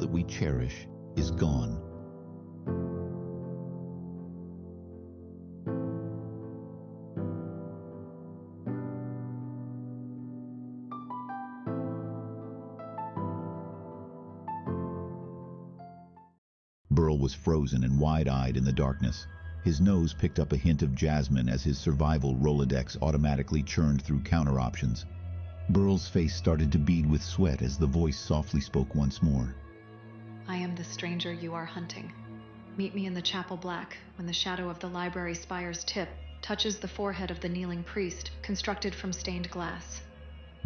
that we cherish is gone. Burl was frozen and wide-eyed in the darkness. His nose picked up a hint of jasmine as his survival Rolodex automatically churned through counter options. Burl's face started to bead with sweat as the voice softly spoke once more. I am the stranger you are hunting. Meet me in the chapel black when the shadow of the library spire's tip touches the forehead of the kneeling priest, constructed from stained glass.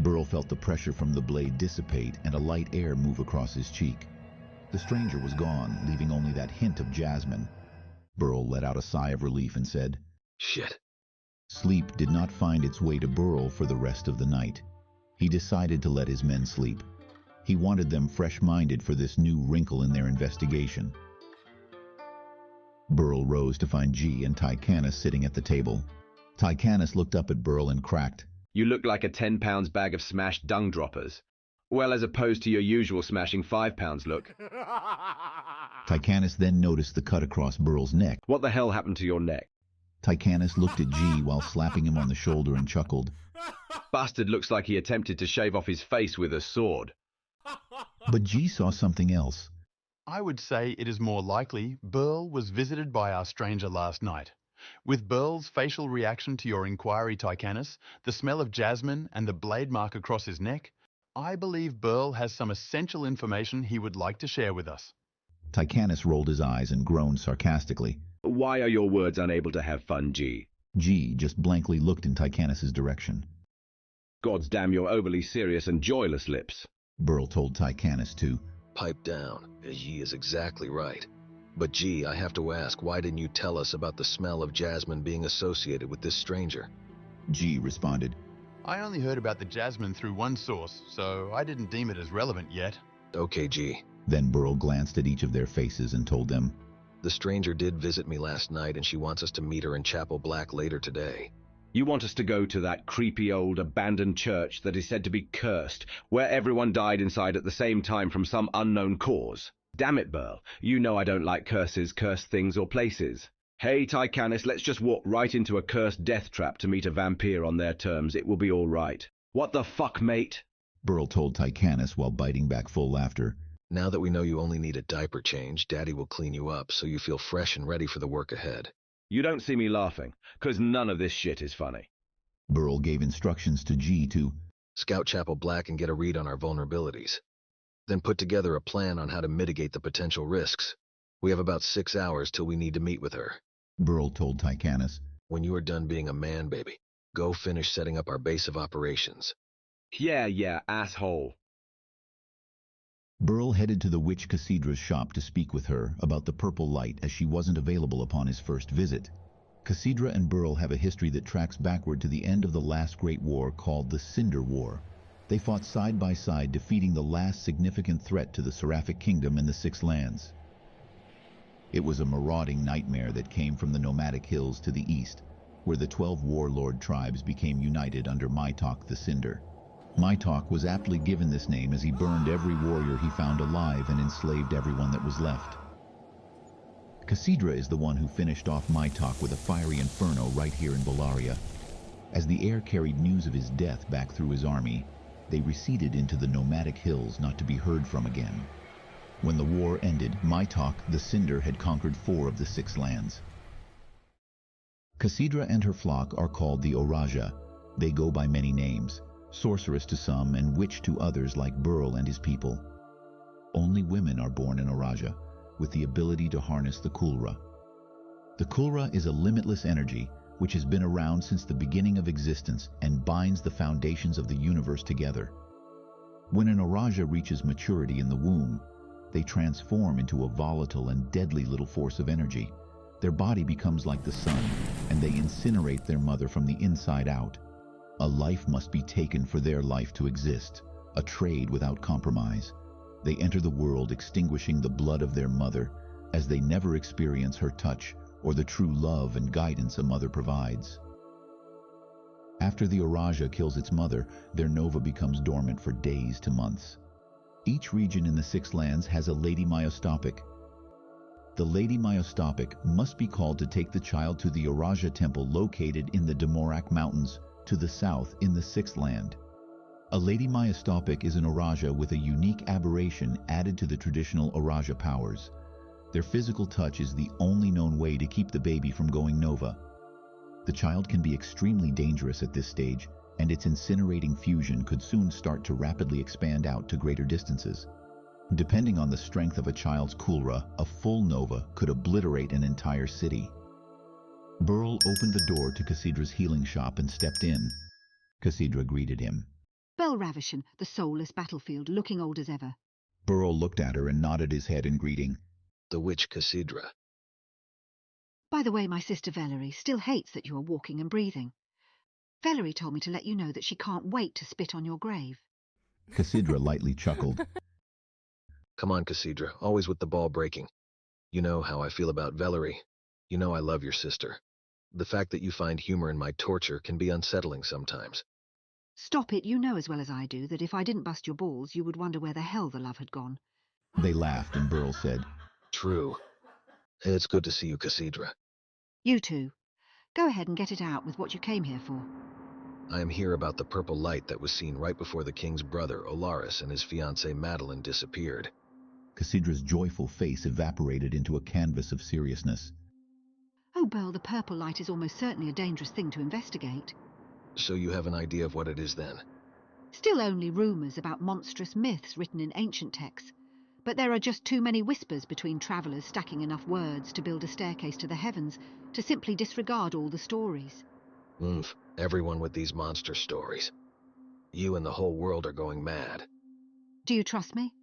Burl felt the pressure from the blade dissipate and a light air move across his cheek. The stranger was gone, leaving only that hint of jasmine. Burl let out a sigh of relief and said, "Shit." Sleep did not find its way to Burl for the rest of the night. He decided to let his men sleep. He wanted them fresh-minded for this new wrinkle in their investigation. Burl rose to find G and Tychanis sitting at the table. Tychanis looked up at Burl and cracked. "You look like a 10 pounds bag of smashed dung droppers. Well, as opposed to your usual smashing 5 pounds look." Tychanis then noticed the cut across Burl's neck. "What the hell happened to your neck?" Tychanis looked at G while slapping him on the shoulder and chuckled. "Bastard looks like he attempted to shave off his face with a sword." But G saw something else. I would say it is more likely Burl was visited by our stranger last night. With Burl's facial reaction to your inquiry, Tychanis, the smell of jasmine and the blade mark across his neck, I believe Burl has some essential information he would like to share with us. Tychanis rolled his eyes and groaned sarcastically. "Why are your words unable to have fun, G?" G just blankly looked in Tychanis' direction. "Gods damn your overly serious and joyless lips." Burl told Tychanis to Pipe down. Ye is exactly right. But G, I have to ask, why didn't you tell us about the smell of jasmine being associated with this stranger? G responded. I only heard about the jasmine through one source, so I didn't deem it as relevant yet. Okay, G. Then Burl glanced at each of their faces and told them, The stranger did visit me last night and she wants us to meet her in Chapel Black later today. "You want us to go to that creepy old abandoned church that is said to be cursed, where everyone died inside at the same time from some unknown cause? Damn it, Burl, you know I don't like curses, cursed things, or places. Hey, Tychanis, let's just walk right into a cursed death trap to meet a vampire on their terms. It will be all right." "What the fuck, mate?" Burl told Tychanis while biting back full laughter. Now that we know you only need a diaper change, Daddy will clean you up so you feel fresh and ready for the work ahead. You don't see me laughing, 'cause none of this shit is funny. Burl gave instructions to G to Scout Chapel Black and get a read on our vulnerabilities. Then put together a plan on how to mitigate the potential risks. We have about 6 hours till we need to meet with her. Burl told Tychanis. When you are done being a man, baby, go finish setting up our base of operations. Yeah, asshole. Burl headed to the witch Cassidra's shop to speak with her about the purple light as she wasn't available upon his first visit. Cassidra and Burl have a history that tracks backward to the end of the last great war called the Cinder War. They fought side by side, defeating the last significant threat to the Seraphic Kingdom in the Six Lands. It was a marauding nightmare that came from the nomadic hills to the east, where the 12 warlord tribes became united under Maitok the Cinder. Maitok was aptly given this name as he burned every warrior he found alive and enslaved everyone that was left. Cassidra is the one who finished off Maitok with a fiery inferno right here in Bolaria. As the air carried news of his death back through his army, they receded into the nomadic hills not to be heard from again. When the war ended, Maitok the Cinder had conquered 4 of the 6 lands. Cassidra and her flock are called the Oraja. They go by many names, sorceress to some and witch to others like Burl and his people. Only women are born in Oraja, with the ability to harness the Kulra. The Kulra is a limitless energy which has been around since the beginning of existence and binds the foundations of the universe together. When an Oraja reaches maturity in the womb, they transform into a volatile and deadly little force of energy. Their body becomes like the sun, and they incinerate their mother from the inside out. A life must be taken for their life to exist, a trade without compromise. They enter the world extinguishing the blood of their mother, as they never experience her touch or the true love and guidance a mother provides. After the Oraja kills its mother, their nova becomes dormant for days to months. Each region in the Six Lands has a Lady Myostopic. The Lady Myostopic must be called to take the child to the Araja temple located in the Demorak Mountains, to the south in the Sixth Land. A Lady Myostopic is an Araja with a unique aberration added to the traditional Araja powers. Their physical touch is the only known way to keep the baby from going nova. The child can be extremely dangerous at this stage, and its incinerating fusion could soon start to rapidly expand out to greater distances. Depending on the strength of a child's kulra, a full nova could obliterate an entire city. Burl opened the door to Cassidra's healing shop and stepped in. Cassidra greeted him. Bell Ravishan, the soulless battlefield, looking old as ever. Burl looked at her and nodded his head in greeting. The witch Cassidra. By the way, my sister Valerie still hates that you are walking and breathing. Valerie told me to let you know that she can't wait to spit on your grave. Cassidra lightly chuckled. Come on, Cassidra, always with the ball breaking. You know how I feel about Valerie. You know I love your sister. The fact that you find humor in my torture can be unsettling sometimes. Stop it, you know as well as I do that if I didn't bust your balls, you would wonder where the hell the love had gone. They laughed and Burl said, True. It's good to see you, Cassidra. You too. Go ahead and get it out with what you came here for. I am here about the purple light that was seen right before the king's brother, Olaris, and his fiancée Madeline disappeared. Cassidra's joyful face evaporated into a canvas of seriousness. Oh, Burl, the purple light is almost certainly a dangerous thing to investigate. So you have an idea of what it is then? Still only rumours about monstrous myths written in ancient texts, but there are just too many whispers between travellers stacking enough words to build a staircase to the heavens to simply disregard all the stories. Everyone with these monster stories. You and the whole world are going mad. Do you trust me?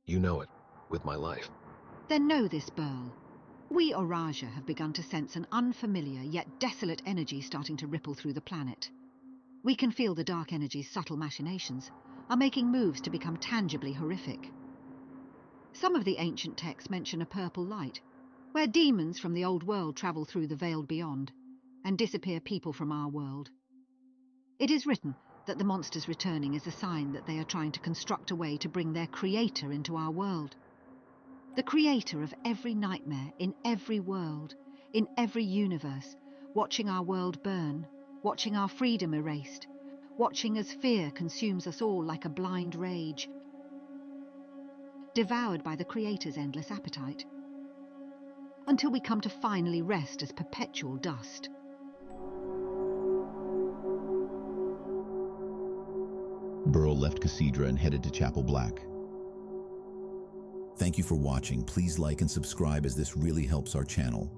You know it, with my life. Then know this, Burl. We Oraja have begun to sense an unfamiliar yet desolate energy starting to ripple through the planet. We can feel the dark energy's subtle machinations are making moves to become tangibly horrific. Some of the ancient texts mention a purple light, where demons from the old world travel through the veiled beyond and disappear people from our world. It is written that the monsters returning is a sign that they are trying to construct a way to bring their creator into our world. The creator of every nightmare in every world, in every universe, watching our world burn, watching our freedom erased, watching as fear consumes us all like a blind rage, devoured by the creator's endless appetite, until we come to finally rest as perpetual dust. Burl left Cassidra and headed to Chapel Black. Thank you for watching. Please like and subscribe as this really helps our channel.